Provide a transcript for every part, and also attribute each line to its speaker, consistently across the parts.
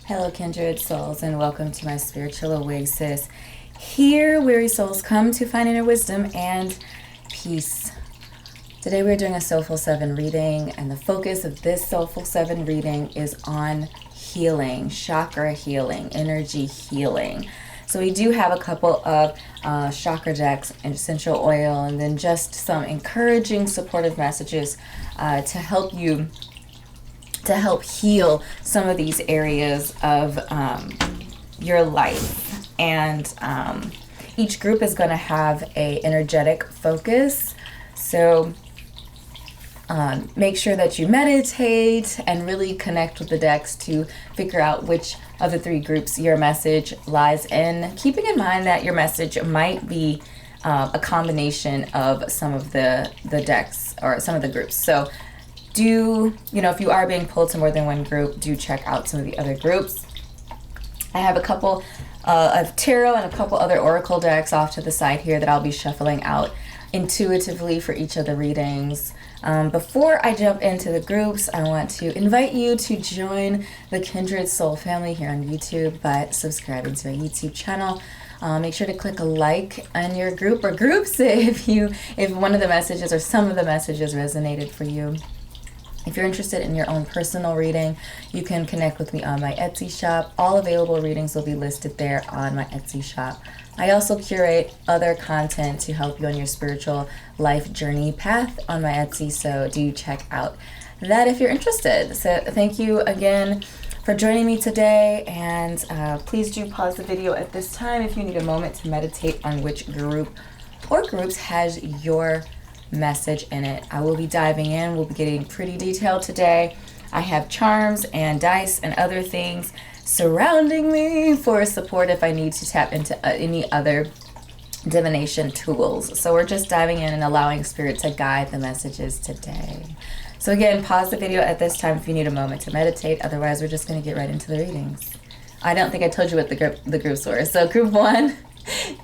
Speaker 1: Hello, kindred souls, and welcome to my spiritual oasis. Here, weary souls come to find inner wisdom and peace. Today, we're doing a Soulful 7 reading, and the focus of this Soulful 7 reading is on healing, chakra healing, energy healing. So we do have a couple of chakra decks and essential oil, and then just some encouraging, supportive messages to help heal some of these areas of your life. And each group is going to have a energetic focus. So make sure that you meditate and really connect with the decks to figure out which of the three groups your message lies in, keeping in mind that your message might be a combination of some of the decks or some of the groups. So if you are being pulled to more than one group, do check out some of the other groups. I have a couple of tarot and a couple other oracle decks off to the side here that I'll be shuffling out intuitively for each of the readings. Before I jump into the groups, I want to invite you to join the Kindred Soul family here on YouTube by subscribing to my YouTube channel. Make sure to click a like on your group or groups if one of the messages or some of the messages resonated for you. If you're interested in your own personal reading, you can connect with me on my Etsy shop. All available readings will be listed there on my Etsy shop. I also curate other content to help you on your spiritual life journey path on my Etsy, so do check out that if you're interested. So thank you again for joining me today, and please do pause the video at this time if you need a moment to meditate on which group or groups has your message in it. I will be diving in. We'll be getting pretty detailed today. I have charms and dice and other things surrounding me for support if I need to tap into any other divination tools. So we're just diving in and allowing spirit to guide the messages today. So again, pause the video at this time if you need a moment to meditate. Otherwise, we're just going to get right into the readings. I don't think I told you what the groups were. So group 1,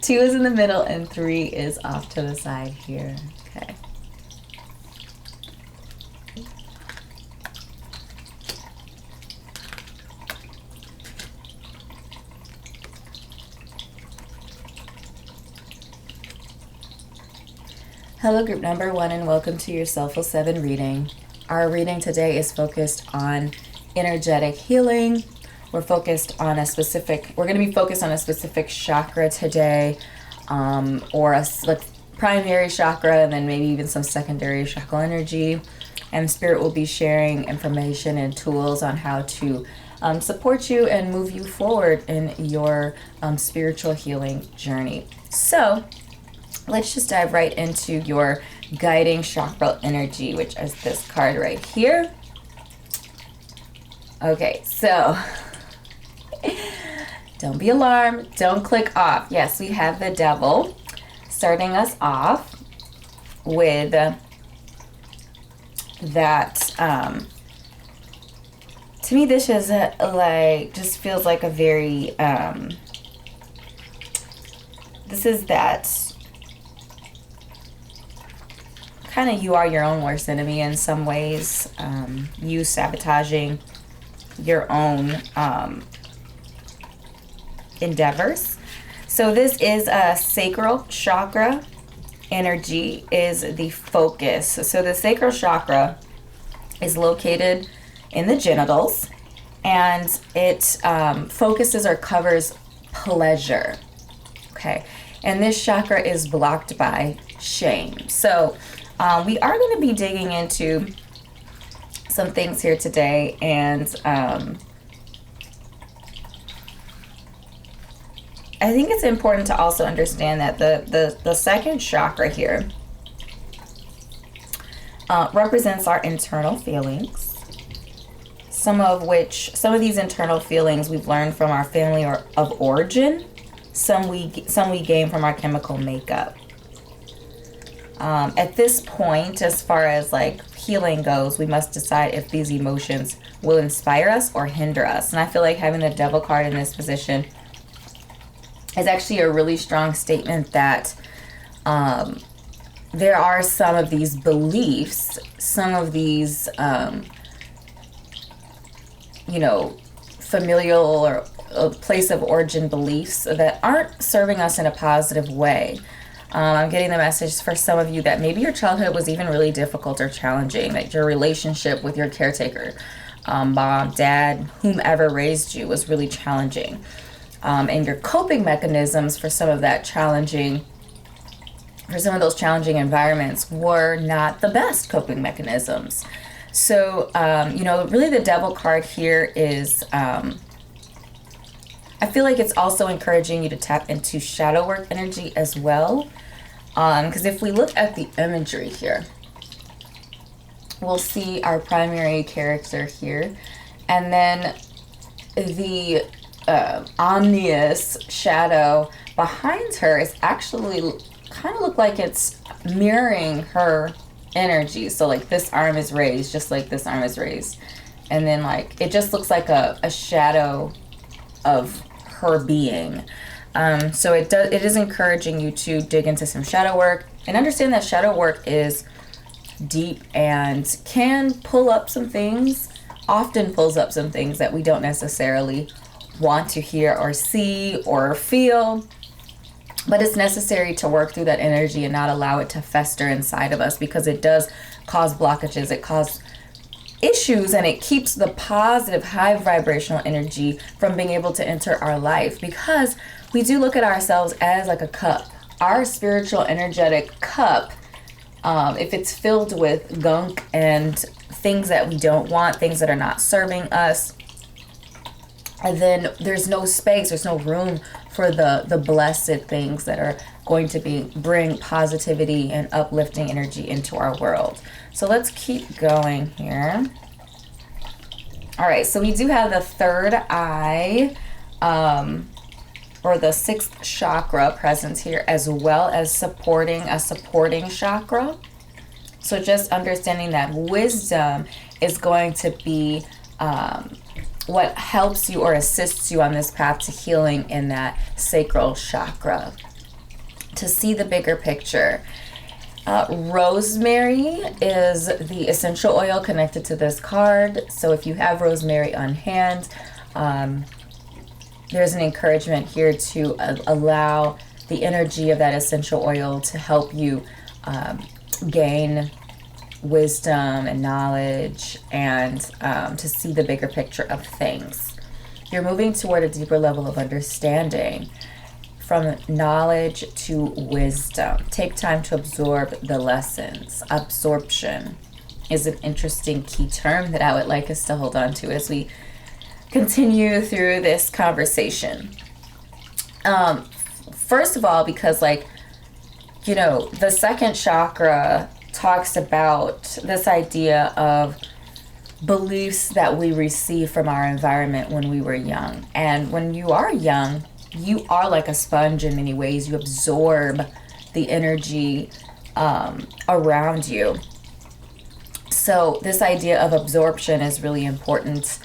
Speaker 1: 2 is in the middle, and 3 is off to the side here. Okay. Hello, group number 1, and welcome to your Soulful 7 reading. Our reading today is focused on energetic healing. We're going to be focused on a specific chakra today, or a primary chakra, and then maybe even some secondary chakra energy. And Spirit will be sharing information and tools on how to support you and move you forward in your spiritual healing journey. So let's just dive right into your guiding chakra energy, which is this card right here. Okay, so don't be alarmed. Don't click off. Yes, we have the devil starting us off with that. To me, this is just feels like a very, this is that kind of you are your own worst enemy in some ways. You sabotaging your own endeavors. So this is a sacral chakra energy, is the focus. So the sacral chakra is located in the genitals, and it focuses or covers pleasure. Okay, and this chakra is blocked by shame. So we are going to be digging into some things here today, and I think it's important to also understand that the second chakra here represents our internal feelings. Some of these internal feelings we've learned from our family or of origin. Some we gain from our chemical makeup. At this point, as far as healing goes, we must decide if these emotions will inspire us or hinder us. And I feel like having the devil card in this position is actually a really strong statement that there are some of these beliefs, some of these, you know, familial or a place of origin beliefs that aren't serving us in a positive way. I'm getting the message for some of you that maybe your childhood was even really difficult or challenging, that your relationship with your caretaker, mom, dad, whomever raised you, was really challenging. And your coping mechanisms for some of that challenging, for some of those challenging environments were not the best coping mechanisms. So, you know, really the Devil card here is, I feel like it's also encouraging you to tap into shadow work energy as well. Because if we look at the imagery here, we'll see our primary character here. And then the ominous shadow behind her is actually kind of look like it's mirroring her energy. So like this arm is raised, just like this arm is raised. And then like, it just looks like a shadow of her being. So it is encouraging you to dig into some shadow work and understand that shadow work is deep and can pull up some things, often pulls up some things that we don't necessarily want to hear or see or feel, but it's necessary to work through that energy and not allow it to fester inside of us, because it does cause blockages, it causes issues, and it keeps the positive high vibrational energy from being able to enter our life, because we do look at ourselves as like a cup. Our spiritual energetic cup, if it's filled with gunk and things that we don't want, things that are not serving us, and then there's no space, there's no room for the blessed things that are going to bring positivity and uplifting energy into our world. So let's keep going here. All right, so we do have the third eye, or the sixth chakra present here, as well as supporting a supporting chakra. So just understanding that wisdom is going to be what helps you or assists you on this path to healing in that sacral chakra, to see the bigger picture. Rosemary is the essential oil connected to this card. So if you have rosemary on hand, there's an encouragement here to allow the energy of that essential oil to help you gain wisdom and knowledge, and to see the bigger picture of things. You're moving toward a deeper level of understanding, from knowledge to wisdom. Take time to absorb the lessons. Absorption is an interesting key term that I would like us to hold on to as we continue through this conversation. First of all, because like, you know, the second chakra talks about this idea of beliefs that we receive from our environment when we were young. And when you are young, you are like a sponge in many ways. You absorb the energy around you. So this idea of absorption is really important,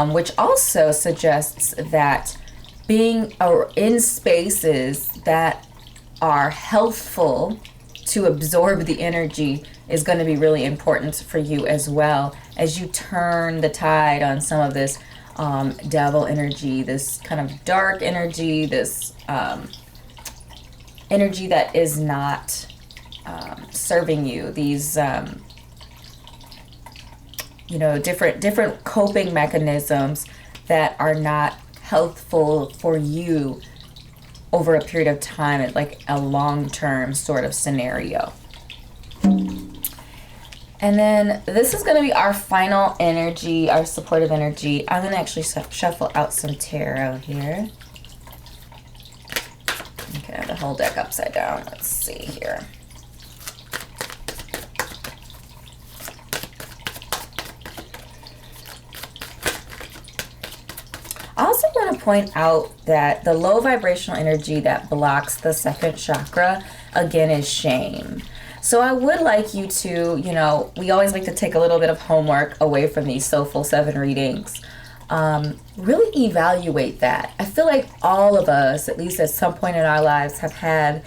Speaker 1: which also suggests that being in spaces that are healthful to absorb the energy is going to be really important for you, as well as you turn the tide on some of this devil energy, this kind of dark energy, this energy that is not serving you. These you know, different coping mechanisms that are not healthful for you over a period of time, like a long-term sort of scenario. And then this is going to be our final energy, our supportive energy. I'm going to actually shuffle out some tarot here. Okay, I have the whole deck upside down. Let's see here. I also want to point out that the low vibrational energy that blocks the second chakra, again, is shame. So I would like you to, you know, we always like to take a little bit of homework away from these Soulful 7 readings. Really evaluate that. I feel like all of us, at least at some point in our lives, have had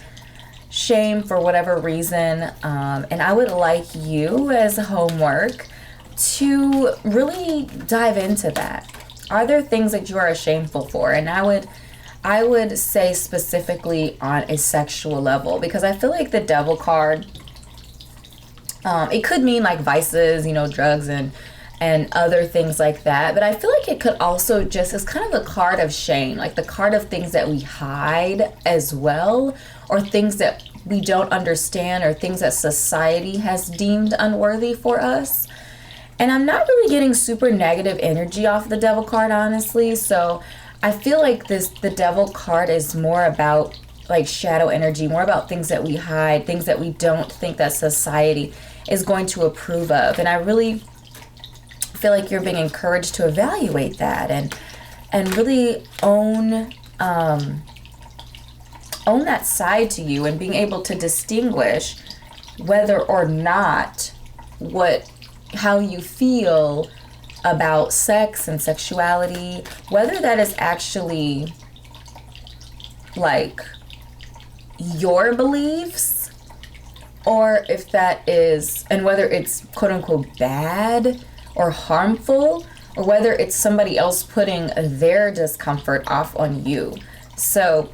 Speaker 1: shame for whatever reason. And I would like you as homework to really dive into that. Are there things that you are shameful for? And I would say specifically on a sexual level, because I feel like the devil card, it could mean like vices, you know, drugs and other things like that. But I feel like it could also just, it's kind of a card of shame, like the card of things that we hide as well, or things that we don't understand, or things that society has deemed unworthy for us. And I'm not really getting super negative energy off the devil card, honestly. So I feel like the devil card is more about like shadow energy, more about things that we hide, things that we don't think that society is going to approve of. And I really feel like you're being encouraged to evaluate that and really own that side to you, and being able to distinguish whether or not how you feel about sex and sexuality, whether that is actually like your beliefs, or if that is, and whether it's quote unquote bad or harmful, or whether it's somebody else putting their discomfort off on you. So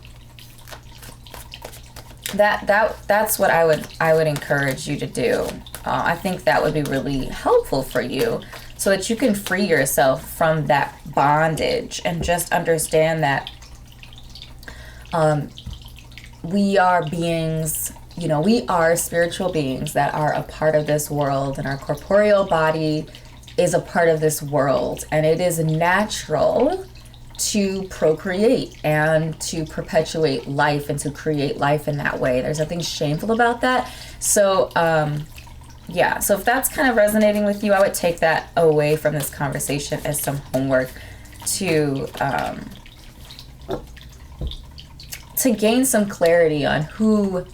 Speaker 1: that's what I would encourage you to do. I think that would be really helpful for you, so that you can free yourself from that bondage and just understand that we are beings, you know, we are spiritual beings that are a part of this world, and our corporeal body is a part of this world, and it is natural to procreate and to perpetuate life and to create life in that way. There's nothing shameful about that. So yeah, so if that's kind of resonating with you, I would take that away from this conversation as some homework to gain some clarity on who,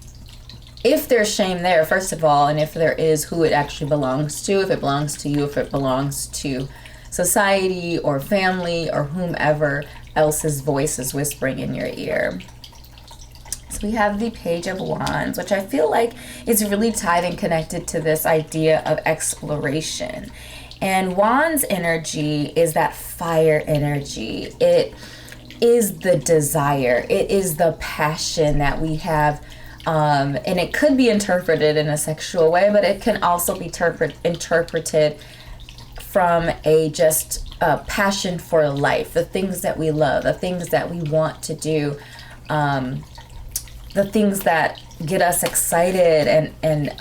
Speaker 1: if there's shame there, first of all, and if there is, who it actually belongs to, if it belongs to you, if it belongs to society or family or whomever else's voice is whispering in your ear. So we have the Page of Wands, which I feel like is really tied and connected to this idea of exploration. And Wands energy is that fire energy. It is the desire. It is the passion that we have. And it could be interpreted in a sexual way, but it can also be interpreted from a passion for life, the things that we love, the things that we want to do, the things that get us excited and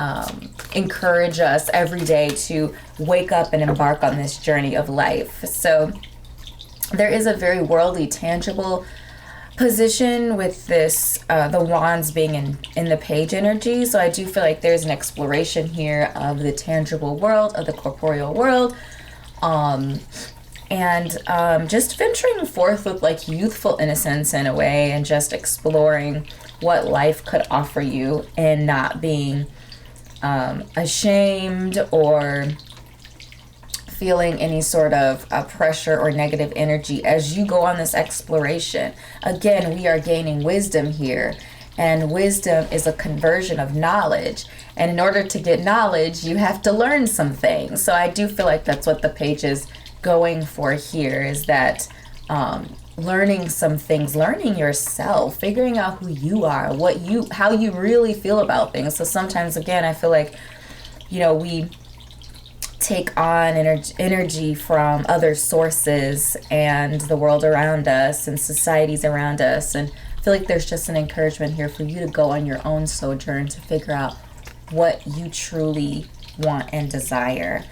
Speaker 1: encourage us every day to wake up and embark on this journey of life. So there is a very worldly, tangible position with this, the wands being in the page energy. So I do feel like there's an exploration here of the tangible world, of the corporeal world, and just venturing forth with like youthful innocence in a way, and just exploring what life could offer you, and not being ashamed or feeling any sort of pressure or negative energy as you go on this exploration. Again, we are gaining wisdom here, and wisdom is a conversion of knowledge. And in order to get knowledge, you have to learn some things. So I do feel like that's what the page is going for here, is that learning some things, learning yourself, figuring out who you are, how you really feel about things. So sometimes, again, I feel like, you know, we take on energy from other sources and the world around us and societies around us, and I feel like there's just an encouragement here for you to go on your own sojourn to figure out what you truly want and desire.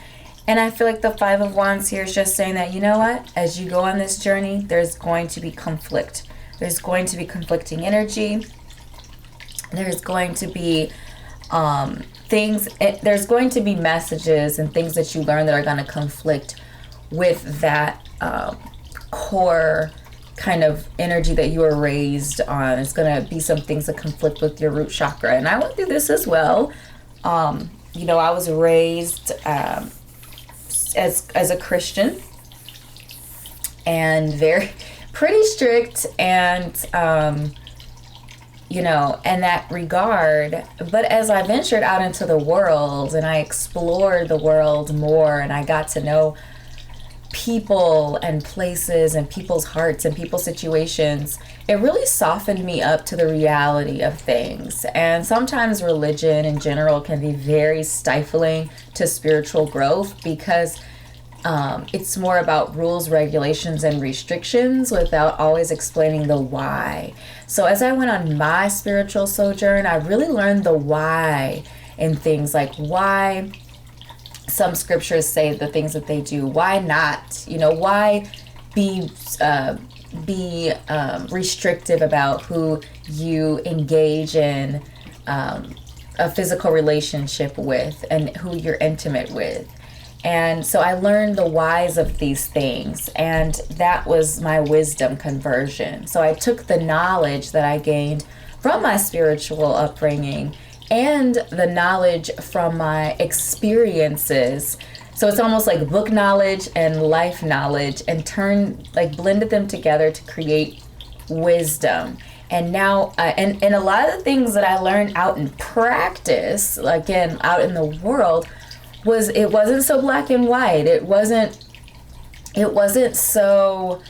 Speaker 1: And I feel like the Five of Wands here is just saying that, you know what, as you go on this journey, there's going to be conflict. There's going to be conflicting energy. There's going to be there's going to be messages and things that you learn that are going to conflict with that core kind of energy that you were raised on. It's going to be some things that conflict with your root chakra. And I went through this as well. You know, I was raised as a Christian, and very pretty strict, and you know, in that regard. But as I ventured out into the world and I explored the world more and I got to know people and places and people's hearts and people's situations, it really softened me up to the reality of things. And sometimes religion in general can be very stifling to spiritual growth because it's more about rules, regulations, and restrictions without always explaining the why. So as I went on my spiritual sojourn, I really learned the why in things, like why some scriptures say the things that they do. Why not? You know, why be restrictive about who you engage in a physical relationship with and who you're intimate with. And so I learned the whys of these things, and that was my wisdom conversion. So I took the knowledge that I gained from my spiritual upbringing and the knowledge from my experiences. So it's almost like book knowledge and life knowledge, and blended them together to create wisdom. And now, and a lot of the things that I learned out in practice, again, out in the world, it wasn't so black and white. It wasn't so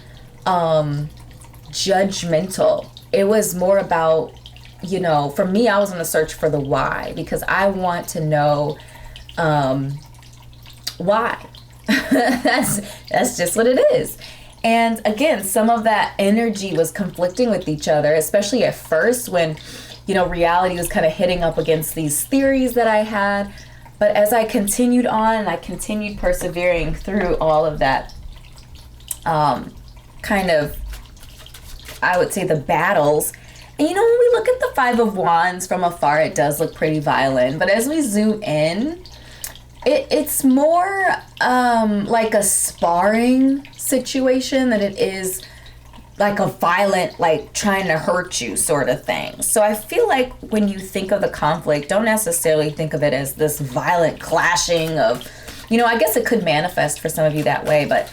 Speaker 1: judgmental. It was more about, you know, for me, I was on the search for the why, because I want to know why. That's just what it is. And again, some of that energy was conflicting with each other, especially at first when, you know, reality was kind of hitting up against these theories that I had. But as I continued on and I continued persevering through all of that, kind of, I would say, the battles. And you know, when we look at the Five of Wands from afar, it does look pretty violent. But as we zoom in, it's more like a sparring situation than it is like a violent, like trying to hurt you sort of thing. So I feel like when you think of the conflict, don't necessarily think of it as this violent clashing of, you know, I guess it could manifest for some of you that way, but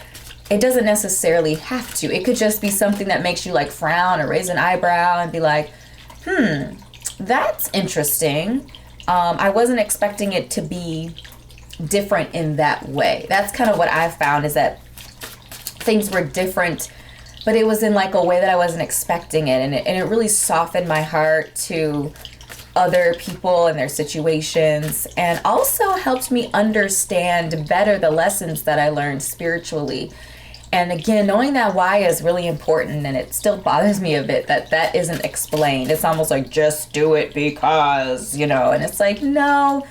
Speaker 1: it doesn't necessarily have to. It could just be something that makes you like frown or raise an eyebrow and be like, that's interesting. I wasn't expecting it to be different in that way. That's kind of what I've found, is that things were different, but it was in like a way that I wasn't expecting it. And it really softened my heart to other people and their situations, and also helped me understand better the lessons that I learned spiritually. And again, knowing that why is really important, and it still bothers me a bit that isn't explained. It's almost like, just do it because, you know, and it's like, no,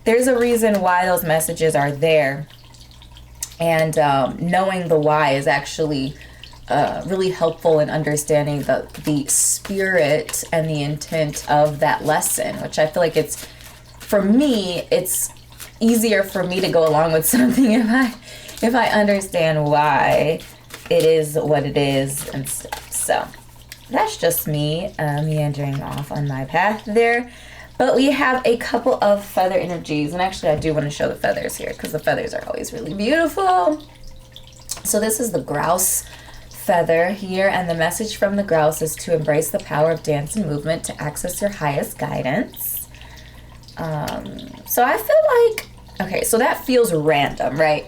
Speaker 1: there's a reason why those messages are there. And knowing the why is actually really helpful in understanding the spirit and the intent of that lesson, which I feel like it's, for me, it's easier for me to go along with something if I understand why it is what it is and stuff. So that's just me meandering off on my path there. But we have a couple of feather energies, and actually I do want to show the feathers here because the feathers are always really beautiful. So this is the grouse feather here, and the message from the grouse is to embrace the power of dance and movement to access your highest guidance. So I feel like, okay, so that feels random, right?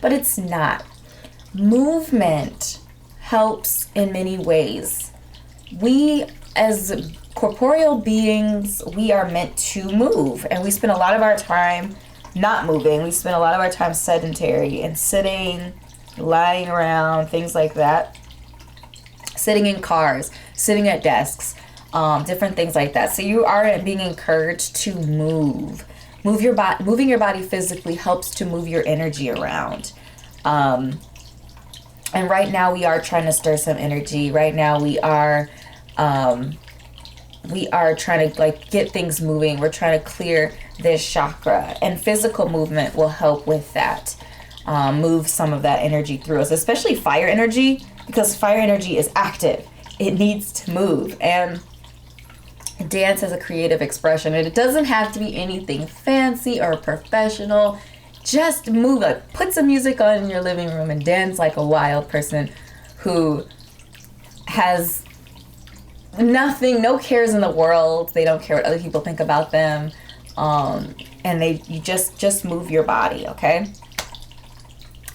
Speaker 1: But it's not. Movement helps in many ways. We, as corporeal beings, we are meant to move, and we spend a lot of our time not moving. We spend a lot of our time sedentary and sitting, lying around, things like that. Sitting in cars, sitting at desks, different things like that. So you are being encouraged to move. Moving your body physically helps to move your energy around. And right now we are trying to stir some energy. Right now we are trying to like get things moving. We're trying to clear this chakra, and physical movement will help with that. Move some of that energy through us, especially fire energy, because fire energy is active. It needs to move. And dance is a creative expression, and it doesn't have to be anything fancy or professional. Just move. Like, put some music on in your living room and dance like a wild person who has nothing, no cares in the world. They don't care what other people think about them. And you just move your body, okay?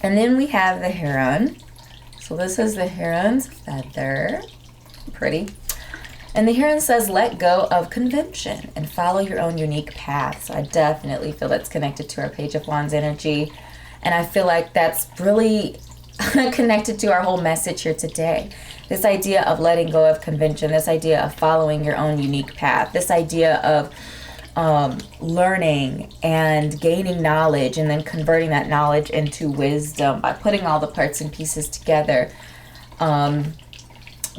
Speaker 1: And then we have the heron. So this is the heron's feather. Pretty. And the heron says, let go of convention and follow your own unique path. So I definitely feel that's connected to our Page of Wands energy. And I feel like that's really connected to our whole message here today. This idea of letting go of convention, this idea of following your own unique path, this idea of learning and gaining knowledge and then converting that knowledge into wisdom by putting all the parts and pieces together.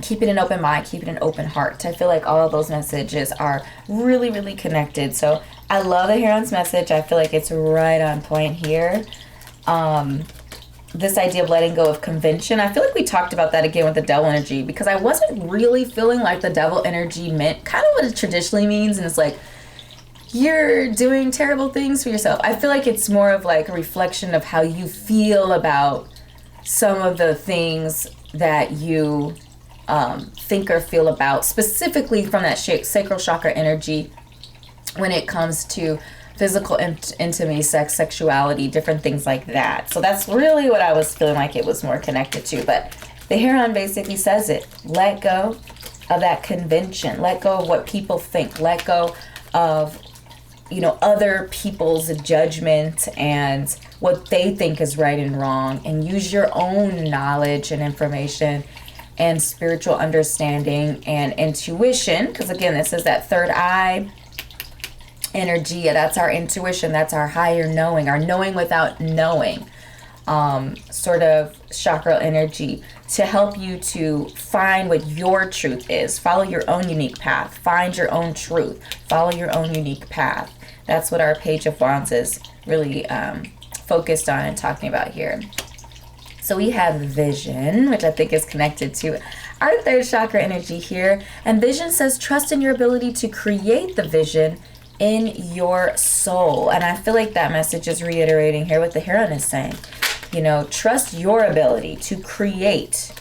Speaker 1: Keeping an open mind, keeping an open heart. I feel like all of those messages are really, really connected. So I love the Heron's message. I feel like it's right on point here. This idea of letting go of convention. I feel like we talked about that again with the devil energy, because I wasn't really feeling like the devil energy meant kind of what it traditionally means. And it's like, you're doing terrible things for yourself. I feel like it's more of like a reflection of how you feel about some of the things that you think or feel about, specifically from that sacral chakra energy when it comes to physical intimacy, sex, sexuality, different things like that. So that's really what I was feeling like it was more connected to. But the Heron basically says it. Let go of that convention. Let go of what people think. Let go of, other people's judgment and what they think is right and wrong, and use your own knowledge and information and spiritual understanding and intuition, because again, this is that third eye energy. That's our intuition. That's our higher knowing, our knowing without knowing, sort of chakra energy, to help you to find what your truth is. Follow your own unique path. Find your own truth. Follow your own unique path. That's what our Page of Wands is really focused on and talking about here. So we have vision, which I think is connected to our third chakra energy here. And vision says, trust in your ability to create the vision in your soul. And I feel like that message is reiterating here what the Heron is saying. Trust your ability to create.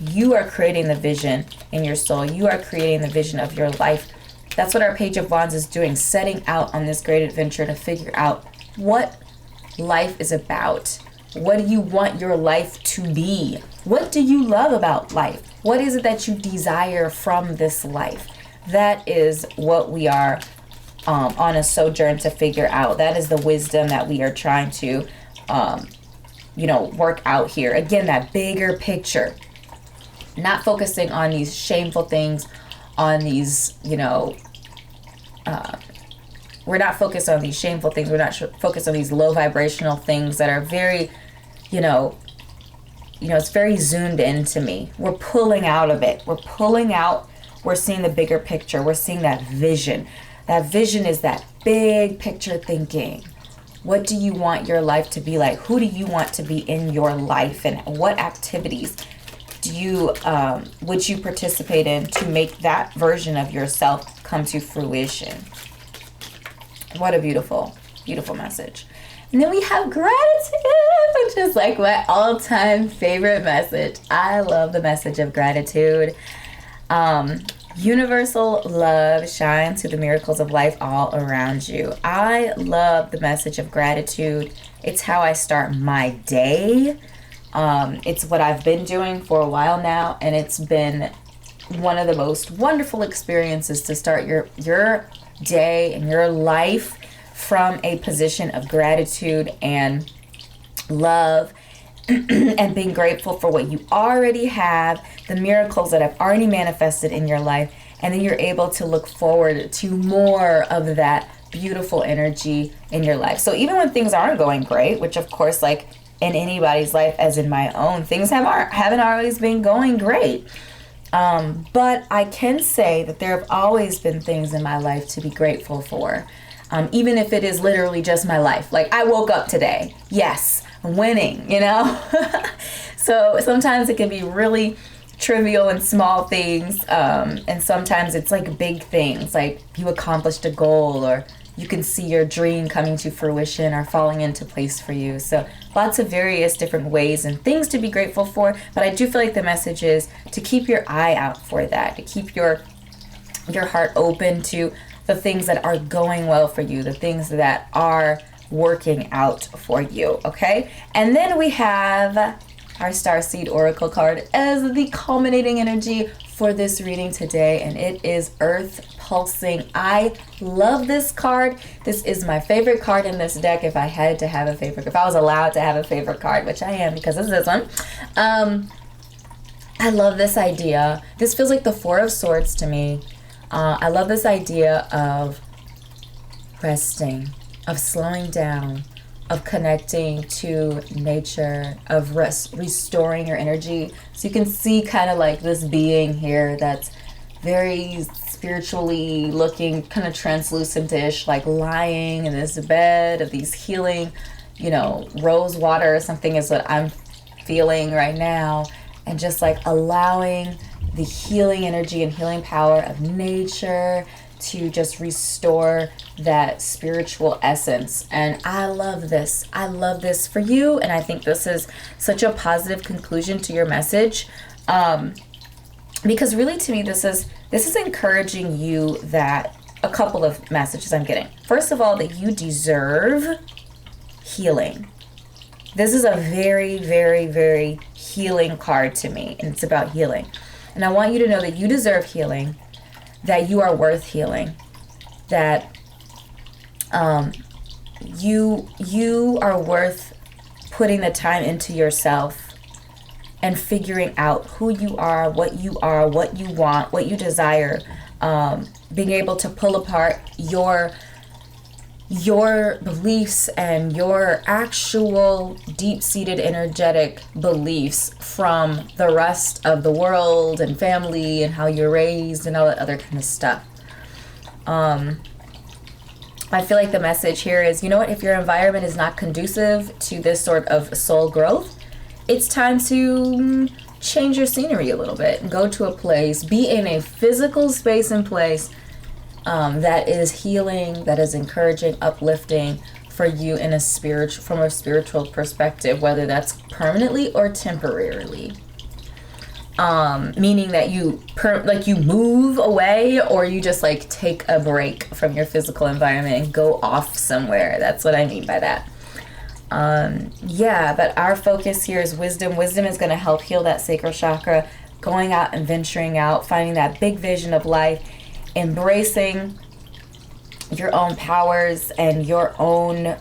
Speaker 1: You are creating the vision in your soul. You are creating the vision of your life. That's what our Page of Wands is doing, setting out on this great adventure to figure out what life is about. What do you want your life to be? What do you love about life? What is it that you desire from this life? That is what we are on a sojourn to figure out. That is the wisdom that we are trying to, work out here. Again, that bigger picture. Not focusing on these shameful things, on these, we're not focused on these shameful things. We're not focused on these low vibrational things that are very, it's very zoomed into me. We're pulling out of it. We're pulling out. We're seeing the bigger picture. We're seeing that vision. That vision is that big picture thinking. What do you want your life to be like? Who do you want to be in your life? And what activities would you participate in to make that version of yourself come to fruition? What a beautiful, beautiful message. And then we have gratitude, which is like my all-time favorite message. I love the message of gratitude. Universal love shines through the miracles of life all around you. I love the message of gratitude. It's how I start my day. It's what I've been doing for a while now, and it's been one of the most wonderful experiences to start your day and your life from a position of gratitude and love and being grateful for what you already have, the miracles that have already manifested in your life, and then you're able to look forward to more of that beautiful energy in your life. So even when things aren't going great, which of course, like in anybody's life, as in my own, things haven't always been going great. But I can say that there have always been things in my life to be grateful for. Even if it is literally just my life. Like I woke up today. Yes, winning, So sometimes it can be really trivial and small things. And sometimes it's like big things, like you accomplished a goal, or you can see your dream coming to fruition or falling into place for you. So lots of various different ways and things to be grateful for. But I do feel like the message is to keep your eye out for that, to keep your heart open to the things that are going well for you, the things that are working out for you, okay? And then we have our Starseed Oracle card as the culminating energy for this reading today, and it is Earth Pulsing. I love this card. This is my favorite card in this deck. If I had to have a favorite, if I was allowed to have a favorite card, which I am because of this one, I love this idea. This feels like the Four of Swords to me. I love this idea of resting, of slowing down, of connecting to nature, of restoring your energy. So you can see kind of like this being here that's very spiritually looking, kind of translucent-ish, like lying in this bed of these healing, rose water or something is what I'm feeling right now. And just like allowing the healing energy and healing power of nature to just restore that spiritual essence. And I love this. I love this for you. And I think this is such a positive conclusion to your message. Because really to me, this is encouraging you that a couple of messages I'm getting. First of all, that you deserve healing. This is a very, very, very healing card to me. And it's about healing. And I want you to know that you deserve healing, that you are worth healing, that you are worth putting the time into yourself and figuring out who you are, what you want, what you desire, being able to pull apart your beliefs and your actual deep-seated energetic beliefs from the rest of the world and family and how you're raised and all that other kind of stuff. I feel like the message here is, you know what, if your environment is not conducive to this sort of soul growth, it's time to change your scenery a little bit and go to a place, be in a physical space and place that is healing, that is encouraging, uplifting for you in from a spiritual perspective, whether that's permanently or temporarily. Meaning that you move away or you just like take a break from your physical environment and go off somewhere. That's what I mean by that. But our focus here is wisdom. Wisdom is going to help heal that sacral chakra, going out and venturing out, finding that big vision of life, embracing your own powers and your own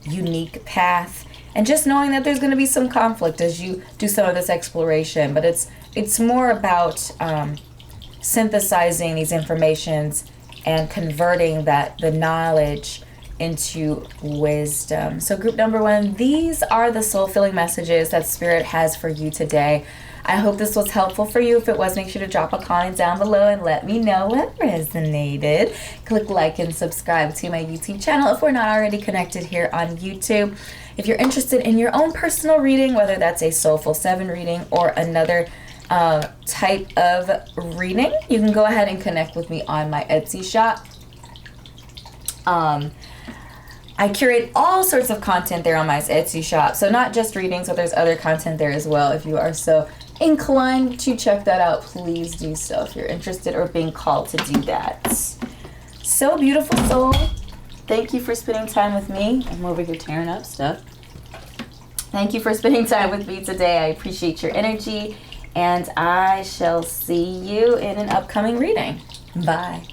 Speaker 1: unique path, and just knowing that there's going to be some conflict as you do some of this exploration. But it's more about synthesizing these informations and converting the knowledge into wisdom. So group number 1, these are the soul-filling messages that Spirit has for you today. I hope this was helpful for you. If it was, make sure to drop a comment down below and let me know what resonated. Click like and subscribe to my YouTube channel if we're not already connected here on YouTube. If you're interested in your own personal reading, whether that's a Soulful 7 reading or another type of reading, you can go ahead and connect with me on my Etsy shop. I curate all sorts of content there on my Etsy shop. So not just readings, but there's other content there as well. If you are so inclined to check that out, please do so if you're interested or being called to do that. So beautiful soul. Thank you for spending time with me. I'm over here tearing up stuff. Thank you for spending time with me today. I appreciate your energy, and I shall see you in an upcoming reading. Bye.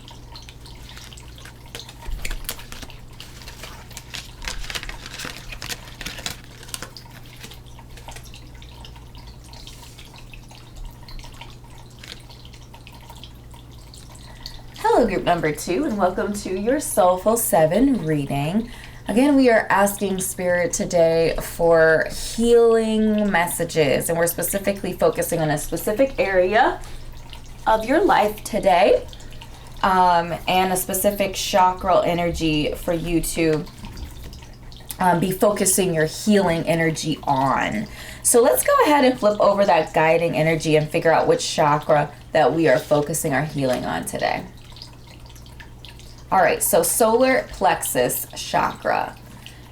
Speaker 1: Hello, group number 2, and welcome to your Soulful 7 reading. Again, we are asking Spirit today for healing messages, and we're specifically focusing on a specific area of your life today, and a specific chakral energy for you to be focusing your healing energy on. So let's go ahead and flip over that guiding energy and figure out which chakra that we are focusing our healing on today. All right, so solar plexus chakra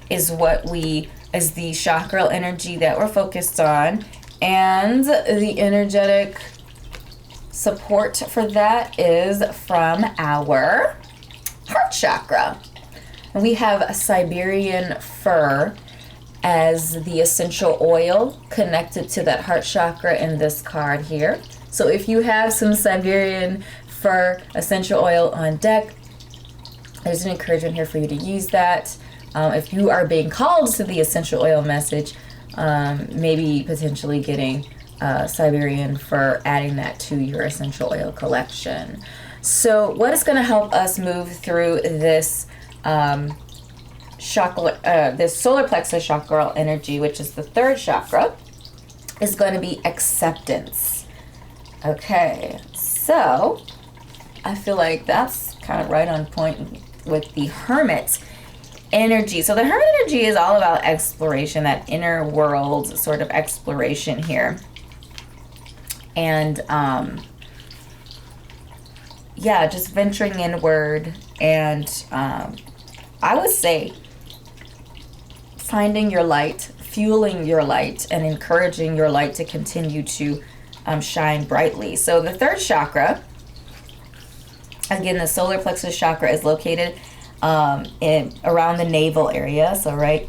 Speaker 1: is is the chakral energy that we're focused on, and the energetic support for that is from our heart chakra. And we have a Siberian fir as the essential oil connected to that heart chakra in this card here. So if you have some Siberian fir essential oil on deck, there's an encouragement here for you to use that. If you are being called to the essential oil message, maybe potentially getting Siberian fir, adding that to your essential oil collection. So what is going to help us move through this chakra, this solar plexus chakral energy, which is the third chakra, is going to be acceptance. Okay, so I feel like that's kind of right on point with the hermit energy. So the hermit energy is all about exploration, that inner world sort of exploration here. And yeah, just venturing inward, and I would say finding your light, fueling your light, and encouraging your light to continue to shine brightly. So the third chakra, again, the solar plexus chakra is located around the navel area. So right,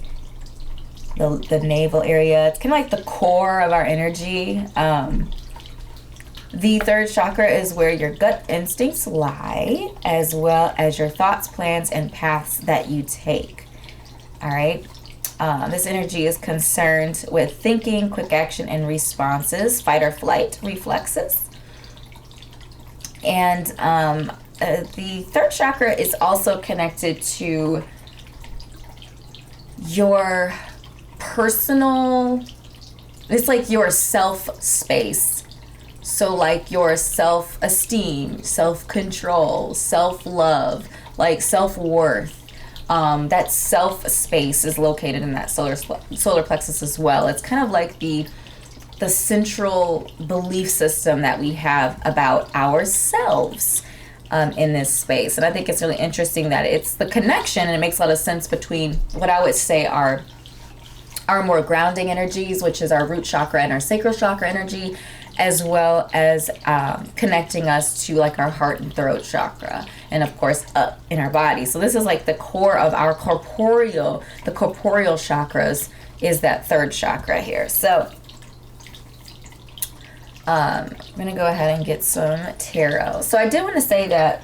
Speaker 1: the navel area, it's kind of like the core of our energy. The third chakra is where your gut instincts lie, as well as your thoughts, plans, and paths that you take. All right. This energy is concerned with thinking, quick action, and responses, fight or flight reflexes. And the third chakra is also connected to your personal, it's like your self space. So like your self-esteem, self-control, self-love, like self-worth. That self space is located in that solar plexus as well. It's kind of like the central belief system that we have about ourselves in this space. And I think it's really interesting that it's the connection, and it makes a lot of sense between what I would say are our more grounding energies, which is our root chakra and our sacral chakra energy, as well as connecting us to like our heart and throat chakra, and of course up in our body. So this is like the core of our corporeal chakras is that third chakra here. So I'm gonna go ahead and get some tarot. So I did want to say that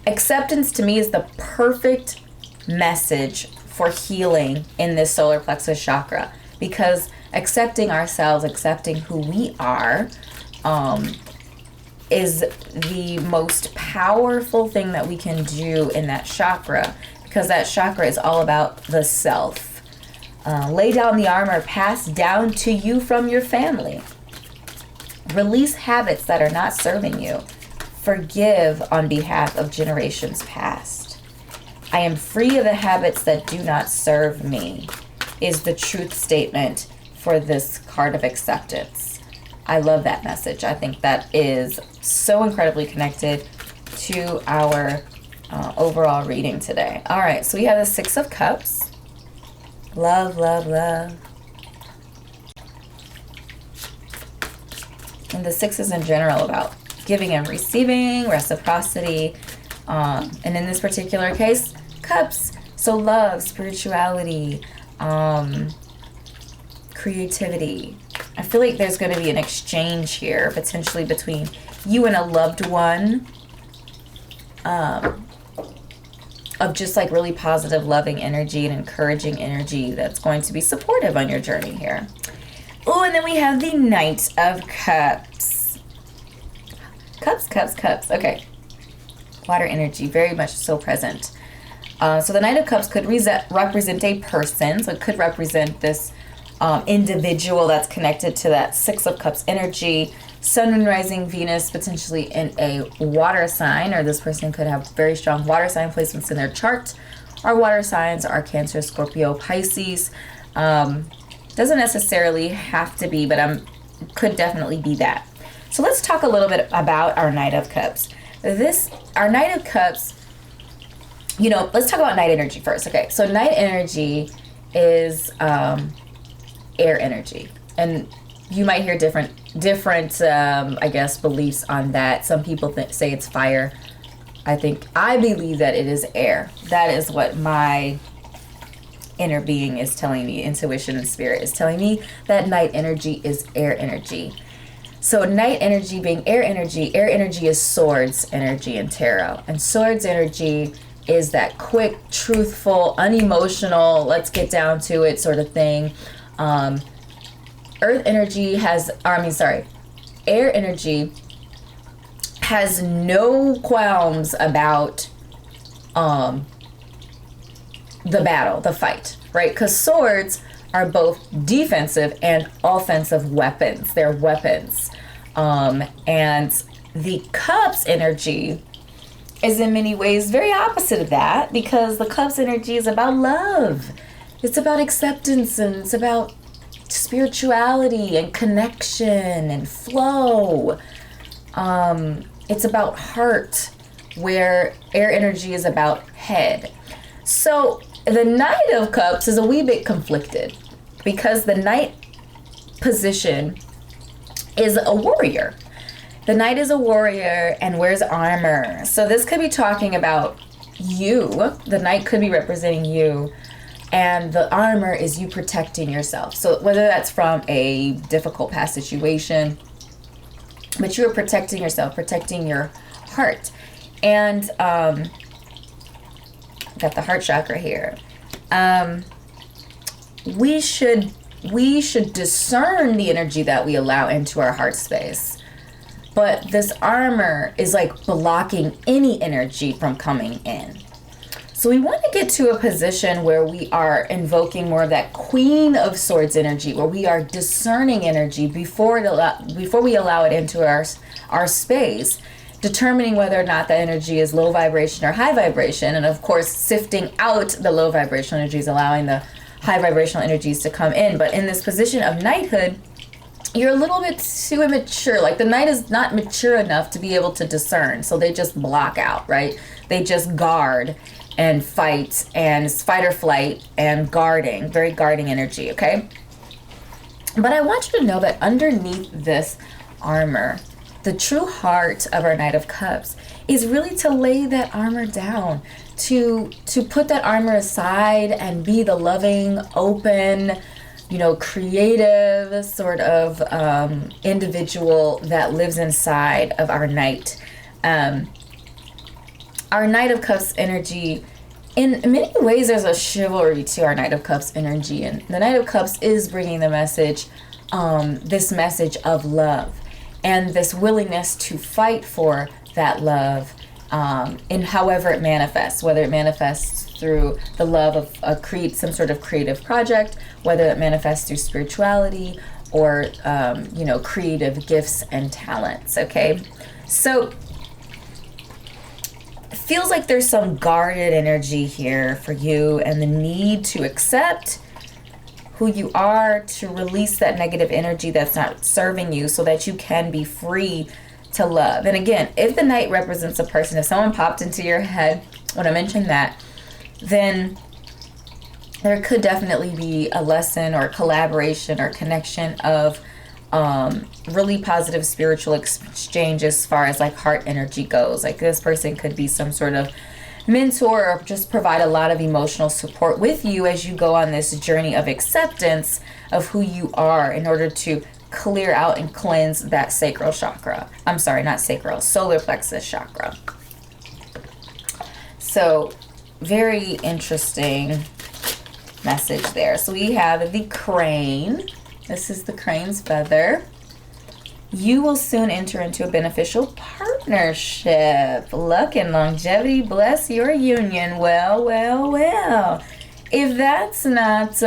Speaker 1: acceptance to me is the perfect message for healing in this solar plexus chakra, because accepting ourselves, accepting who we are, is the most powerful thing that we can do in that chakra, because that chakra is all about the self. Lay down the armor passed down to you from your family. Release habits that are not serving you. Forgive on behalf of generations past. I am free of the habits that do not serve me, is the truth statement for this card of acceptance. I love that message. I think that is so incredibly connected to our overall reading today. All right, so we have the Six of Cups. Love, love, love. And the sixes in general about giving and receiving, reciprocity, and in this particular case, cups. So love, spirituality, creativity. I feel like there's going to be an exchange here, potentially between you and a loved one, of just like really positive, loving energy and encouraging energy that's going to be supportive on your journey here. Oh, and then we have the Knight of Cups. Cups, cups, cups. Okay. Water energy, very much so present. So the Knight of Cups could represent a person. So it could represent this individual that's connected to that Six of Cups energy. Sun and rising Venus potentially in a water sign, or this person could have very strong water sign placements in their chart. Our water signs are Cancer, Scorpio, Pisces. Doesn't necessarily have to be, but could definitely be that. So let's talk a little bit about our Knight of Cups. Our Knight of Cups you know, let's talk about night energy first. Okay, so night energy is air energy, and you might hear different I guess beliefs on that. Some people say it's fire. I believe that it is air. That is what my inner being is telling me. Intuition and spirit is telling me that night energy is air energy. So night energy being air energy is swords energy in tarot, and swords energy is that quick, truthful, unemotional, let's get down to it sort of thing. Earth energy air energy has no qualms about the battle, the fight, right? Because swords are both defensive and offensive weapons. They're weapons. And the cups energy is in many ways very opposite of that, because the cups energy is about love. It's about acceptance, and it's about spirituality and connection and flow. It's about heart, where air energy is about head. So the Knight of Cups is a wee bit conflicted, because the Knight position is a warrior. The Knight is a warrior and wears armor. So this could be talking about you. The Knight could be representing you, and the armor is you protecting yourself. So whether that's from a difficult past situation, but you're protecting yourself, protecting your heart. And got the heart chakra here. We should discern the energy that we allow into our heart space. But this armor is like blocking any energy from coming in. So we want to get to a position where we are invoking more of that Queen of Swords energy, where we are discerning energy before we allow it into our space, determining whether or not that energy is low vibration or high vibration, and of course sifting out the low vibrational energies, allowing the high vibrational energies to come in. But in this position of knighthood, you're a little bit too immature. Like the knight is not mature enough to be able to discern, so they just block out, right? They just guard and fight, and fight or flight and guarding, very guarding energy, okay? But I want you to know that underneath this armor, the true heart of our Knight of Cups is really to lay that armor down, to put that armor aside and be the loving, open, creative sort of individual that lives inside of our Knight. Our Knight of Cups energy, in many ways, there's a chivalry to our Knight of Cups energy, and the Knight of Cups is bringing the message, this message of love, and this willingness to fight for that love, in however it manifests, whether it manifests through the love of some sort of creative project, whether it manifests through spirituality or, creative gifts and talents, okay? So it feels like there's some guarded energy here for you, and the need to accept who you are, to release that negative energy that's not serving you so that you can be free to love. And again, if the Knight represents a person, if someone popped into your head when I mentioned that, then there could definitely be a lesson or collaboration or connection of really positive spiritual exchange as far as like heart energy goes. Like this person could be some sort of mentor or just provide a lot of emotional support with you as you go on this journey of acceptance of who you are, in order to clear out and cleanse that sacral chakra. I'm sorry, not sacral, solar plexus chakra. So very interesting message there. So we have the crane. This is the crane's feather. You will soon enter into a beneficial partnership. Luck and longevity bless your union. Well. If that's not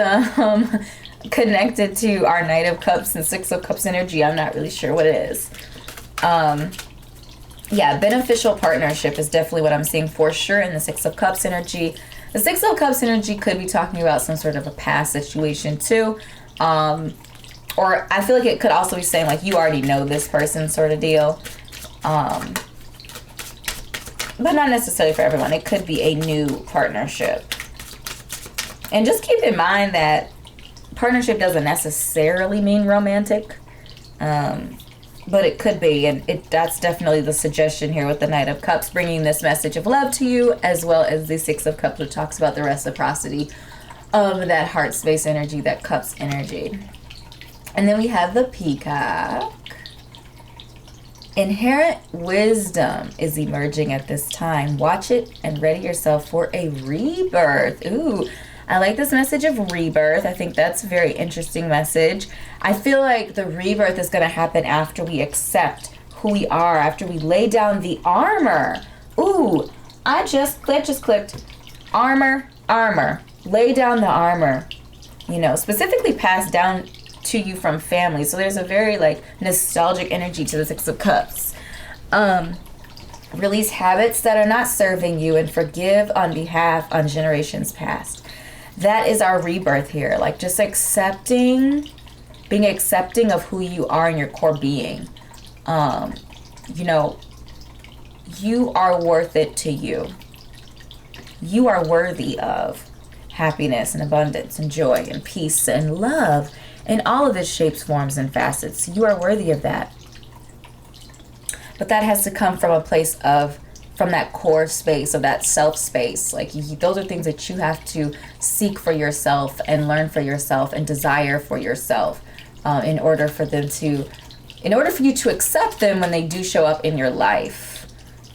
Speaker 1: connected to our Knight of Cups and Six of Cups energy, I'm not really sure what it is. Beneficial partnership is definitely what I'm seeing for sure in the Six of Cups energy. The Six of Cups energy could be talking about some sort of a past situation too. Or I feel like it could also be saying like you already know this person sort of deal. but not necessarily for everyone. It could be a new partnership. And just keep in mind that partnership doesn't necessarily mean romantic, but it could be, and that's definitely the suggestion here with the Knight of Cups, bringing this message of love to you, as well as the Six of Cups, which talks about the reciprocity of that heart space energy, that cups energy. And then we have the Peacock. Inherent wisdom is emerging at this time. Watch it and ready yourself for a rebirth. Ooh, I like this message of rebirth. I think that's a very interesting message. I feel like the rebirth is going to happen after we accept who we are, after we lay down the armor. Ooh, that just clicked. Armor. Lay down the armor. You know, specifically passed down to you from family. So there's a very like nostalgic energy to the Six of Cups. Release habits that are not serving you and forgive on behalf on generations past. That is our rebirth here. Like just being accepting of who you are in your core being. You know, you are worth it to you. You are worthy of happiness and abundance and joy and peace and love in all of its shapes, forms, and facets. You are worthy of that. But that has to come from a place of, from that core space, of that self space. Like those are things that you have to seek for yourself and learn for yourself and desire for yourself in order for you to accept them when they do show up in your life.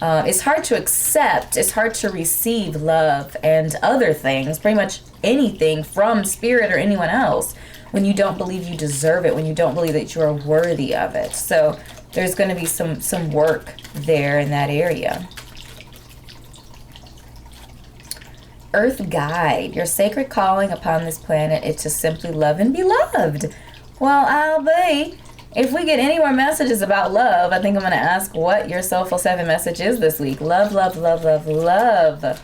Speaker 1: It's hard to accept, it's hard to receive love and other things, pretty much anything from spirit or anyone else, when you don't believe you deserve it, when you don't believe that you are worthy of it. So there's going to be some work there in that area. Earth Guide. Your sacred calling upon this planet is to simply love and be loved. Well, I'll be. If we get any more messages about love, I think I'm going to ask what your Soulful 7 message is this week. Love, love, love, love, love.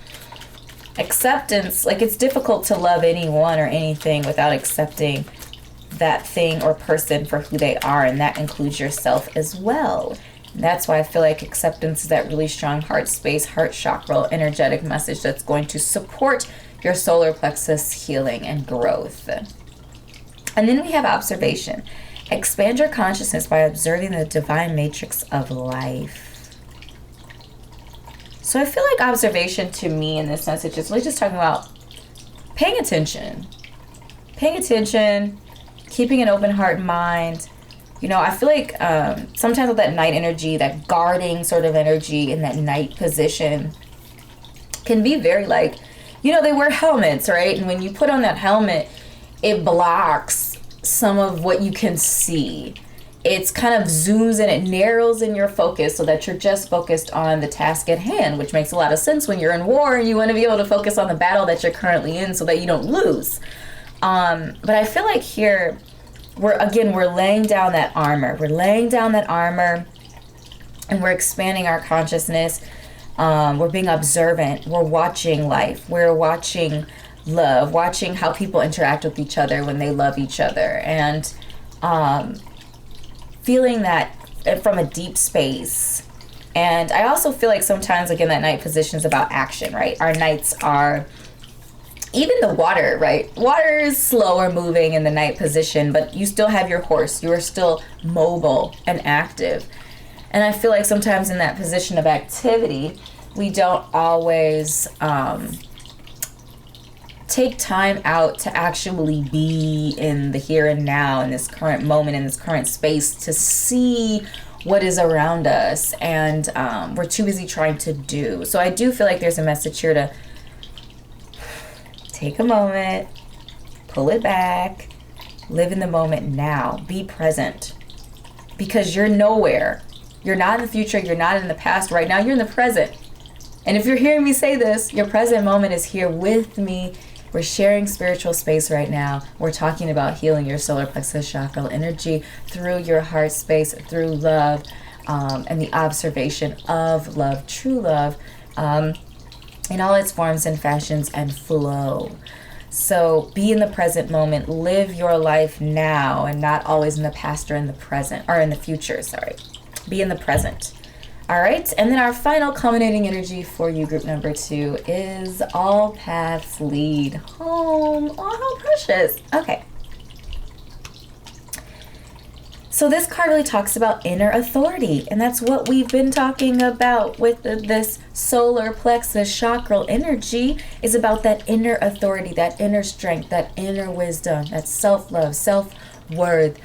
Speaker 1: Acceptance. Like, it's difficult to love anyone or anything without accepting that thing or person for who they are, and that includes yourself as well. And that's why I feel like acceptance is that really strong heart space, heart chakra, energetic message that's going to support your solar plexus healing and growth. And then we have observation. Expand your consciousness by observing the divine matrix of life. So I feel like observation to me in this message is really just talking about paying attention, keeping an open heart and mind. You know, I feel like sometimes with that night energy, that guarding sort of energy in that night position can be very like, you know, they wear helmets, right? And when you put on that helmet, it blocks some of what you can see. It's kind of zooms and it narrows in your focus so that you're just focused on the task at hand, which makes a lot of sense when you're in war and you want to be able to focus on the battle that you're currently in so that you don't lose. But I feel like here, we're laying down that armor. And we're expanding our consciousness. We're being observant. We're watching life. We're watching love, watching how people interact with each other when they love each other, and feeling that from a deep space. And I also feel like sometimes, again, that night position is about action, right? Our nights are, even the water, right? Water is slower moving in the night position, but you still have your horse. You are still mobile and active. And I feel like sometimes in that position of activity, we don't always take time out to actually be in the here and now, in this current moment, in this current space, to see what is around us. And we're too busy trying to do. So I do feel like there's a message here to take a moment, pull it back, live in the moment now, be present, because you're nowhere. You're not in the future, you're not in the past. Right now, you're in the present. And if you're hearing me say this, your present moment is here with me. We're sharing spiritual space right now. We're talking about healing your solar plexus chakra energy through your heart space, through love, and the observation of love, true love, in all its forms and fashions and flow. So be in the present moment, live your life now, and not always in the past or in the present, or in the future, sorry. Be in the present. All right, and then our final culminating energy for you, group number 2, is all paths lead home. Oh, how precious. Okay. So this card really talks about inner authority, and that's what we've been talking about with this solar plexus chakral energy, is about that inner authority, that inner strength, that inner wisdom, that self-love, self-worth,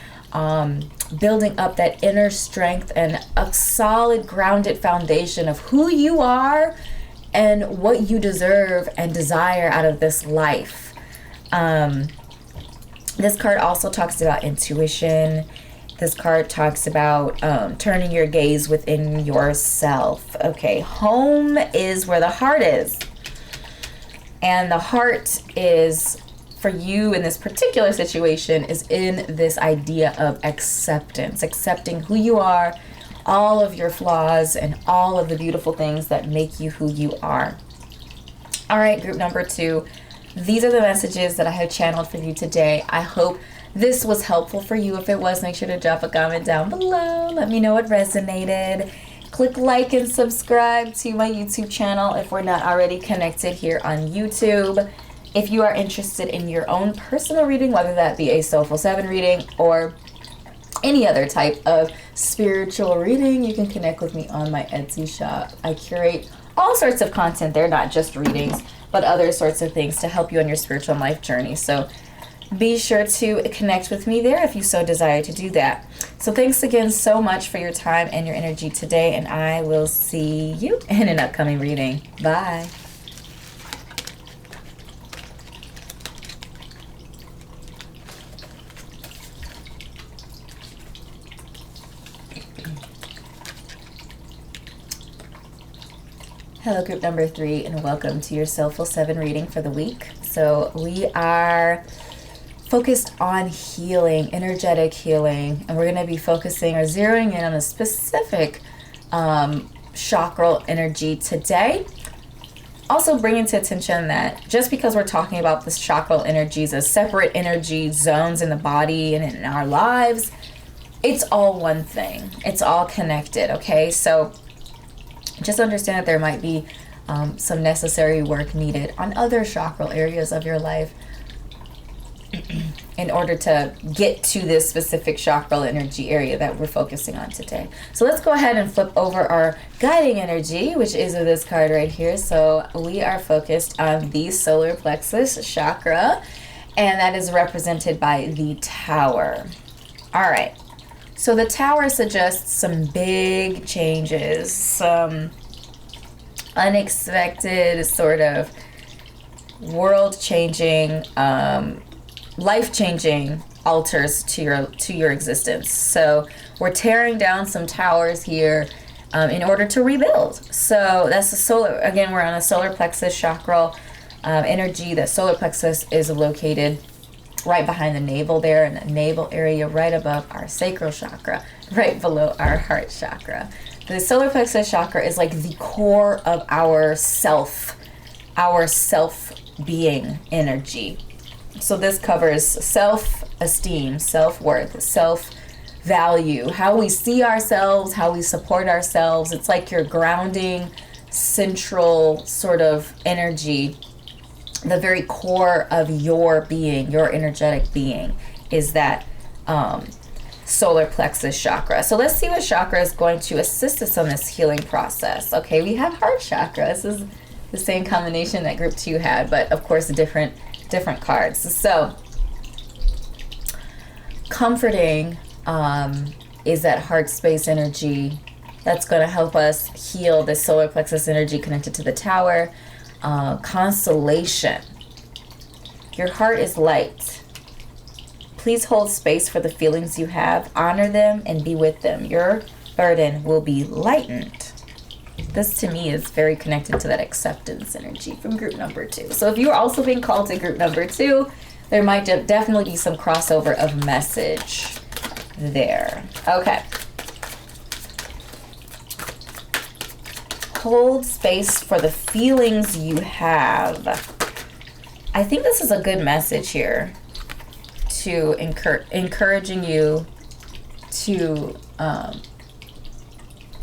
Speaker 1: building up that inner strength and a solid grounded foundation of who you are and what you deserve and desire out of this life. This card also talks about intuition. This card talks about turning your gaze within yourself. Okay, home is where the heart is. And the heart is, for you in this particular situation, is in this idea of acceptance, accepting who you are, all of your flaws, and all of the beautiful things that make you who you are. All right, group number 2, these are the messages that I have channeled for you today. I hope this was helpful for you. If it was, make sure to drop a comment down below. Let me know what resonated. Click like and subscribe to my YouTube channel if we're not already connected here on YouTube. If you are interested in your own personal reading, whether that be a Soulful 7 reading or any other type of spiritual reading, you can connect with me on my Etsy shop. I curate all sorts of content there, not just readings, but other sorts of things to help you on your spiritual life journey. So be sure to connect with me there if you so desire to do that. So thanks again so much for your time and your energy today, and I will see you in an upcoming reading. Bye. Hello, group number 3, and welcome to your Soulful 7 reading for the week. So we are focused on healing, energetic healing, and we're going to be focusing or zeroing in on a specific chakral energy today. Also bringing to attention that just because we're talking about this chakral energies as separate energy zones in the body and in our lives, it's all one thing. It's all connected, okay? So just understand that there might be some necessary work needed on other chakral areas of your life in order to get to this specific chakral energy area that we're focusing on today. So let's go ahead and flip over our guiding energy, which is this card right here. So we are focused on the solar plexus chakra, and that is represented by the Tower. All right. So the Tower suggests some big changes, some unexpected sort of world-changing, life-changing altars to your existence. So we're tearing down some towers here in order to rebuild. So that's the solar. Again, we're on a solar plexus chakral energy. The solar plexus is located right behind the navel there, in the navel area, right above our sacral chakra, right below our heart chakra. The solar plexus chakra is like the core of our self-being energy. So this covers self-esteem, self-worth, self-value, how we see ourselves, how we support ourselves. It's like your grounding, central sort of energy. The very core of your being, your energetic being, is that solar plexus chakra. So let's see what chakra is going to assist us on this healing process. Okay, we have heart chakra. This is the same combination that group 2 had, but of course different cards. So comforting is that heart space energy that's going to help us heal the solar plexus energy connected to the Tower. Consolation. Your heart is light. Please hold space for the feelings you have, honor them, and be with them. Your burden will be lightened. This to me is very connected to that acceptance energy from group number 2. So if you are also being called to group number 2, there might definitely be some crossover of message there. Okay. Hold space for the feelings you have. I think this is a good message here to encouraging you to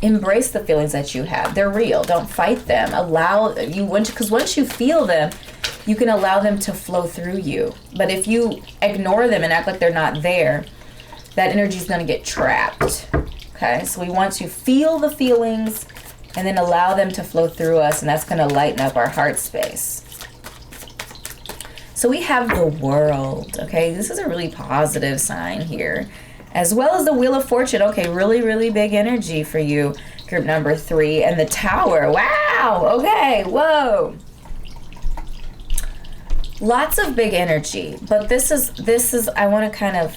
Speaker 1: embrace the feelings that you have. They're real. Don't fight them. Allow you, because once you feel them, you can allow them to flow through you. But if you ignore them and act like they're not there, that energy is going to get trapped. Okay, so we want to feel the feelings and then allow them to flow through us, and that's going to lighten up our heart space. So we have the World. Okay, this is a really positive sign here, as well as the Wheel of Fortune. Okay, really, really big energy for you, group number 3. And the Tower. Wow. Okay, whoa. Lots of big energy, but this is I want to kind of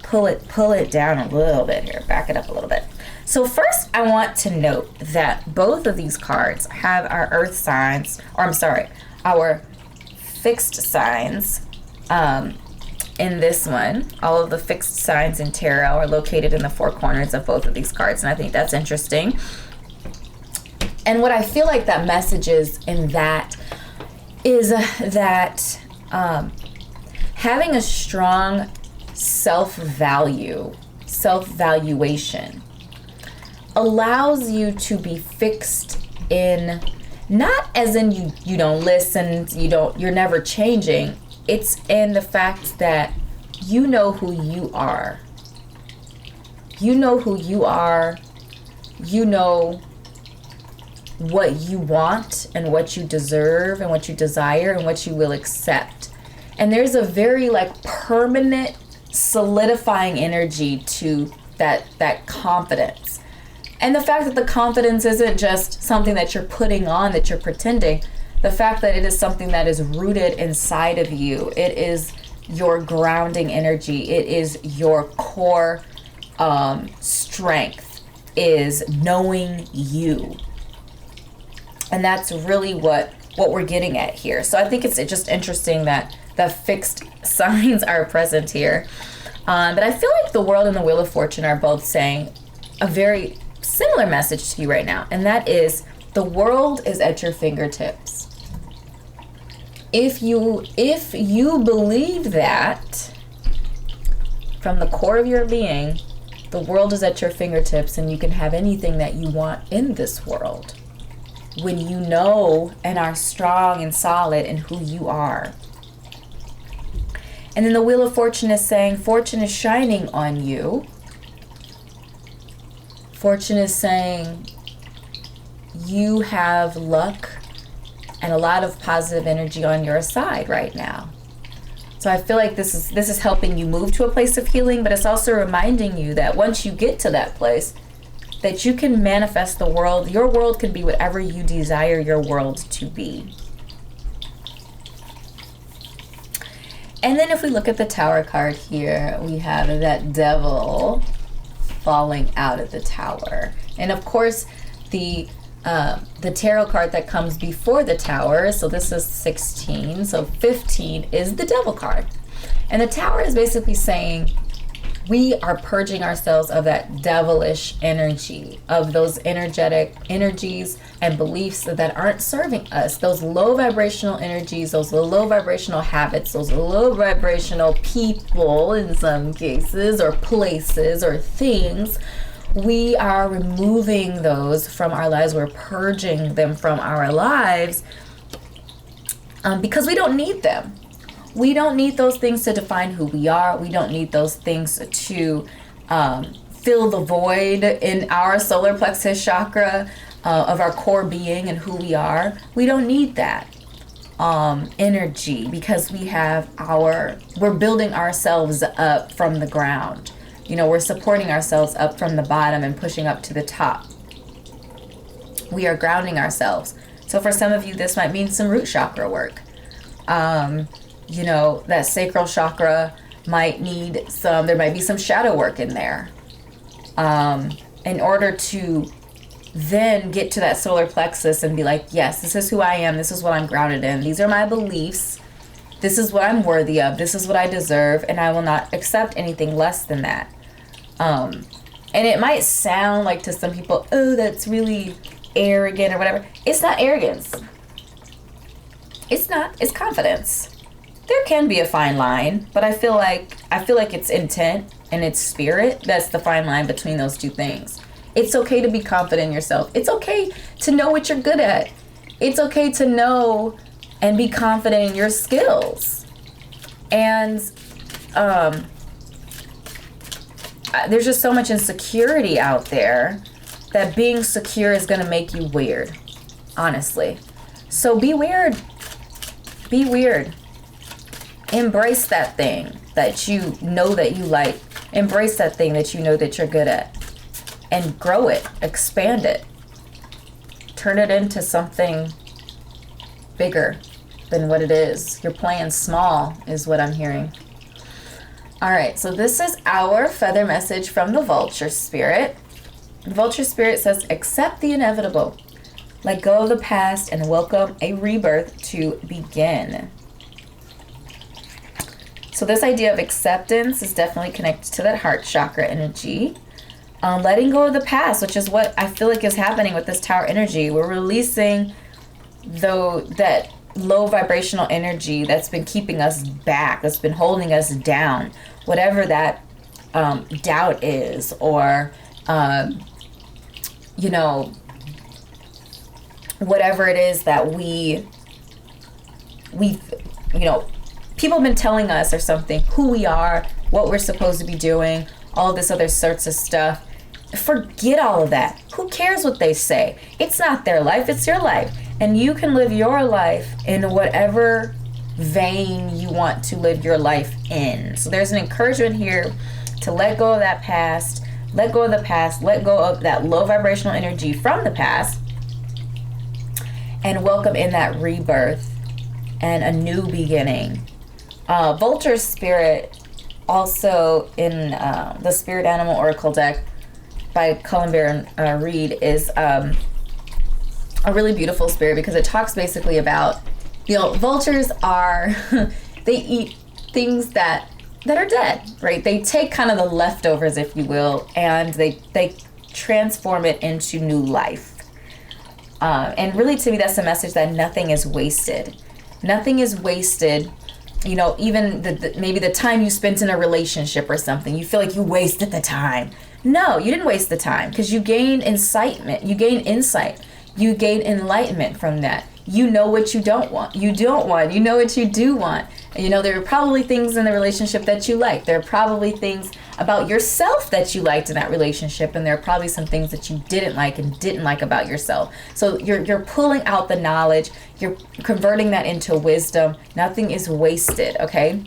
Speaker 1: pull it down a little bit here, back it up a little bit. So first I want to note that both of these cards have our earth signs, or I'm sorry, our fixed signs. In this one, all of the fixed signs in tarot are located in the 4 corners of both of these cards, and I think that's interesting. And what I feel like that message is in that is that having a strong self-valuation allows you to be fixed in, not as in you don't listen, you're never changing. It's in the fact that you know who you are. You know who you are. You know what you want and what you deserve and what you desire and what you will accept. And there's a very permanent solidifying energy to that confidence. And the fact that the confidence isn't just something that you're putting on, that you're pretending. The fact that it is something that is rooted inside of you. It is your grounding energy. It is your core strength, is knowing you. And that's really what we're getting at here. So I think it's just interesting that the fixed signs are present here. But I feel like the World and the Wheel of Fortune are both saying a very similar message to you right now. And that is, the world is at your fingertips. If you believe that from the core of your being, the world is at your fingertips and you can have anything that you want in this world. When you know and are strong and solid in who you are. And then the Wheel of Fortune is saying fortune is shining on you. Fortune is saying you have luck and a lot of positive energy on your side right now. So I feel like this is helping you move to a place of healing, but it's also reminding you that once you get to that place, that you can manifest the world. Your world can be whatever you desire your world to be. And then if we look at the Tower card here, we have that Devil falling out of the Tower. And of course, the tarot card that comes before the Tower, so this is 16, so 15 is the Devil card. And the Tower is basically saying, we are purging ourselves of that devilish energy, of those energetic energies and beliefs that aren't serving us. Those low vibrational energies, those low vibrational habits, those low vibrational people in some cases, or places or things. We are removing those from our lives. We're purging them from our lives because we don't need them. We don't need those things to define who we are. We don't need those things to fill the void in our solar plexus chakra of our core being and who we are. We don't need that energy because we're building ourselves up from the ground. You know, we're supporting ourselves up from the bottom and pushing up to the top. We are grounding ourselves. So for some of you, this might mean some root chakra work. You know, that sacral chakra might need there might be some shadow work in there. In order to then get to that solar plexus and be like, yes, this is who I am. This is what I'm grounded in. These are my beliefs. This is what I'm worthy of. This is what I deserve. And I will not accept anything less than that. And it might sound like to some people, oh, that's really arrogant or whatever. It's not arrogance. It's not. It's confidence. There can be a fine line, but I feel like it's intent and it's spirit. That's the fine line between those two things. It's okay to be confident in yourself. It's okay to know what you're good at. It's okay to know and be confident in your skills. And there's just so much insecurity out there that being secure is going to make you weird, honestly. So be weird. Be weird. Embrace that thing that you know that you like. Embrace that thing that you know that you're good at. And grow it. Expand it. Turn it into something bigger than what it is. You're playing small is what I'm hearing. All right, so this is our feather message from the Vulture Spirit. The Vulture Spirit says, accept the inevitable. Let go of the past and welcome a rebirth to begin. So this idea of acceptance is definitely connected to that heart chakra energy. Letting go of the past, which is what I feel like is happening with this tower energy. We're releasing that low vibrational energy that's been keeping us back, that's been holding us down, whatever that doubt is, or whatever it is that we people have been telling us or something, who we are, what we're supposed to be doing, all of this other sorts of stuff. Forget all of that. Who cares what they say? It's not their life, it's your life. And you can live your life in whatever vein you want to live your life in. So there's an encouragement here to let go of that past, let go of the past, let go of that low vibrational energy from the past, and welcome in that rebirth and a new beginning. Vulture Spirit, also in the Spirit Animal Oracle deck by Cullen Baron Reed, is a really beautiful spirit because it talks basically about, vultures are, they eat things that are dead, right? They take kind of the leftovers, if you will, and they transform it into new life. And really, to me, that's the message that nothing is wasted. Nothing is wasted. Even maybe the time you spent in a relationship or something, you feel like you wasted the time. No, you didn't waste the time, because you gain incitement, you gain insight, you gain enlightenment from that. You know what you don't want. You know what you do want. And there are probably things in the relationship that you like. There are probably things about yourself that you liked in that relationship, and there are probably some things that you didn't like about yourself. So you're pulling out the knowledge, you're converting that into wisdom. Nothing is wasted, okay?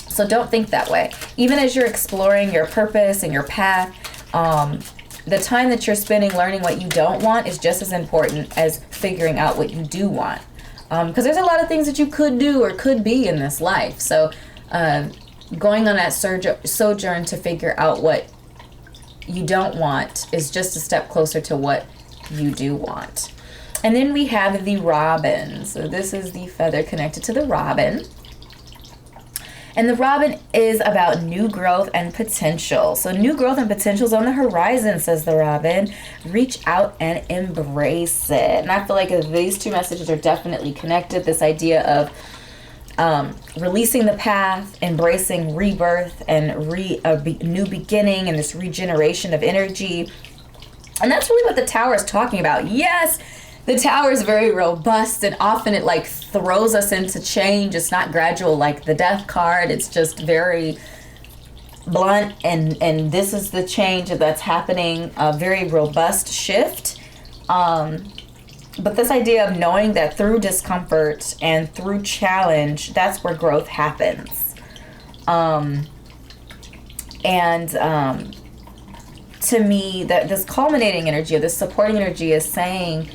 Speaker 1: So don't think that way. Even as you're exploring your purpose and your path, the time that you're spending learning what you don't want is just as important as figuring out what you do want. Because there's a lot of things that you could do or could be in this life. So going on that sojourn to figure out what you don't want is just a step closer to what you do want. And then we have the robin. So this is the feather connected to the robin. And the robin is about new growth and potential. So new growth and potential is on the horizon, says the robin. Reach out and embrace it. And I feel like these two messages are definitely connected. This idea of releasing the path, embracing rebirth and new beginning, and this regeneration of energy. And that's really what the tower is talking about. Yes, the tower is very robust, and often it throws us into change. It's not gradual like the death card. It's just very blunt, and this is the change that's happening, a very robust shift. But this idea of knowing that through discomfort and through challenge, that's where growth happens. To me, that this culminating energy, or this supporting energy, is saying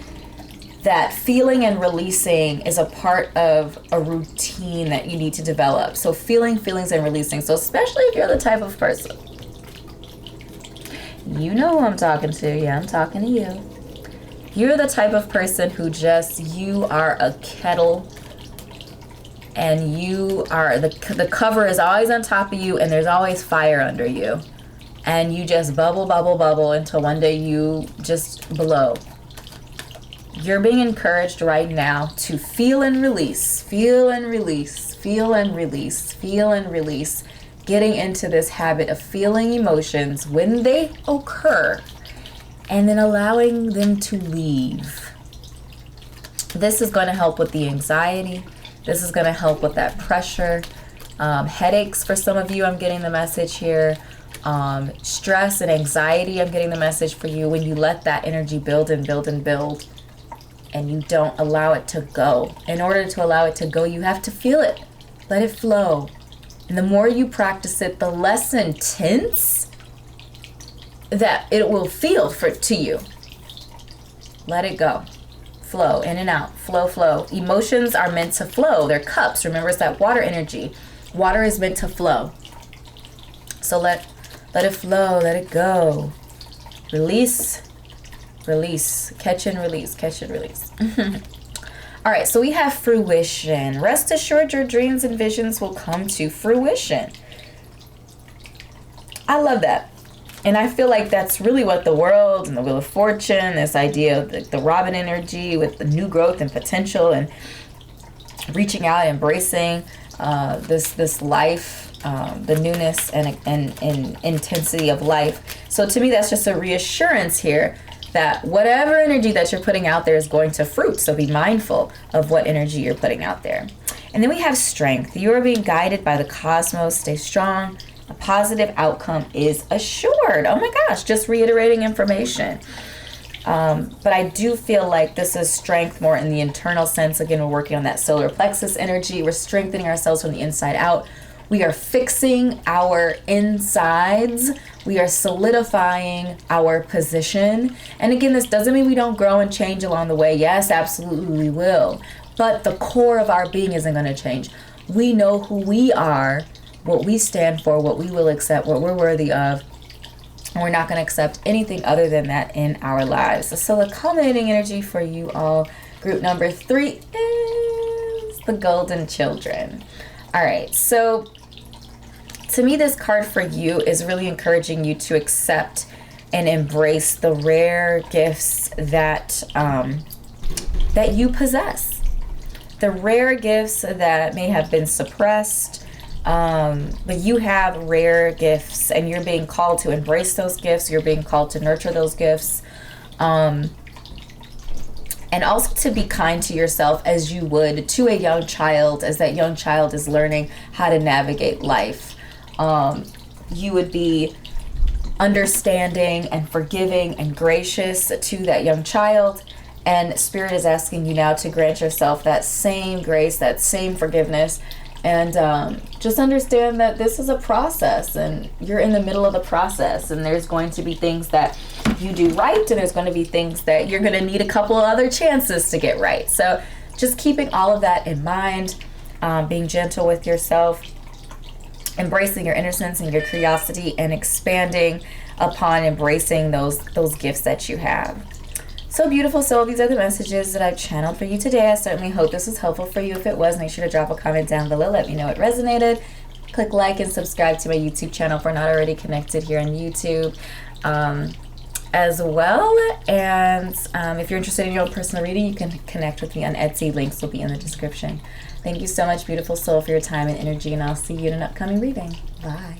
Speaker 1: that feeling and releasing is a part of a routine that you need to develop. So feeling, feelings, and releasing. So especially if you're the type of person, you know who I'm talking to. Yeah, I'm talking to you. You're the type of person who you are a kettle, and you are, the cover is always on top of you, and there's always fire under you. And you just bubble, bubble, bubble until one day you just blow. You're being encouraged right now to feel and release, feel and release, feel and release, feel and release. Getting into this habit of feeling emotions when they occur and then allowing them to leave. This is going to help with the anxiety. This is going to help with that pressure. Headaches for some of you, I'm getting the message here. Stress and anxiety, I'm getting the message for you. When you let that energy build and build and build, and you don't allow it to go. In order to allow it to go, you have to feel it. Let it flow. And the more you practice it, the less intense that it will feel to you. Let it go. Flow in and out. Flow, flow. Emotions are meant to flow. They're cups. Remember, it's that water energy. Water is meant to flow. So let it flow. Let it go. Release. Release. Catch and release. Catch and release. All right, so we have fruition. Rest assured your dreams and visions will come to fruition. I love that. And I feel like that's really what the world and the Wheel of Fortune, this idea of the Robin energy with the new growth and potential and reaching out, embracing this life, the newness and intensity of life. So to me, that's just a reassurance here that whatever energy that you're putting out there is going to fruit. So be mindful of what energy you're putting out there. And then we have strength. You are being guided by the cosmos. Stay strong. A positive outcome is assured. Oh my gosh, just reiterating information. But I do feel like this is strength more in the internal sense. Again, we're working on that solar plexus energy. We're strengthening ourselves from the inside out. We are fixing our insides. We are solidifying our position. And again, this doesn't mean we don't grow and change along the way. Yes, absolutely we will. But the core of our being isn't going to change. We know who we are, what we stand for, what we will accept, what we're worthy of. And we're not going to accept anything other than that in our lives. So the culminating energy for you all, group number 3, is the Golden Children. All right, so to me, this card for you is really encouraging you to accept and embrace the rare gifts that that you possess. The rare gifts that may have been suppressed, but you have rare gifts and you're being called to embrace those gifts. You're being called to nurture those gifts. And also to be kind to yourself as you would to a young child, as that young child is learning how to navigate life. You would be understanding and forgiving and gracious to that young child. And Spirit is asking you now to grant yourself that same grace, that same forgiveness. And just understand that this is a process and you're in the middle of the process. And there's going to be things that you do right. And there's going to be things that you're going to need a couple of other chances to get right. So just keeping all of that in mind, being gentle with yourself, embracing your innocence and your curiosity, and expanding upon embracing those gifts that you have. So beautiful soul, these are the messages that I've channeled for you today. I certainly hope this was helpful for you. If it was, make sure to drop a comment down below. Let me know it resonated. Click like and subscribe to my YouTube channel if we're not already connected here on YouTube as well. And if you're interested in your own personal reading, you can connect with me on Etsy. Links will be in the description. Thank you so much, beautiful soul, for your time and energy, and I'll see you in an upcoming reading. Bye.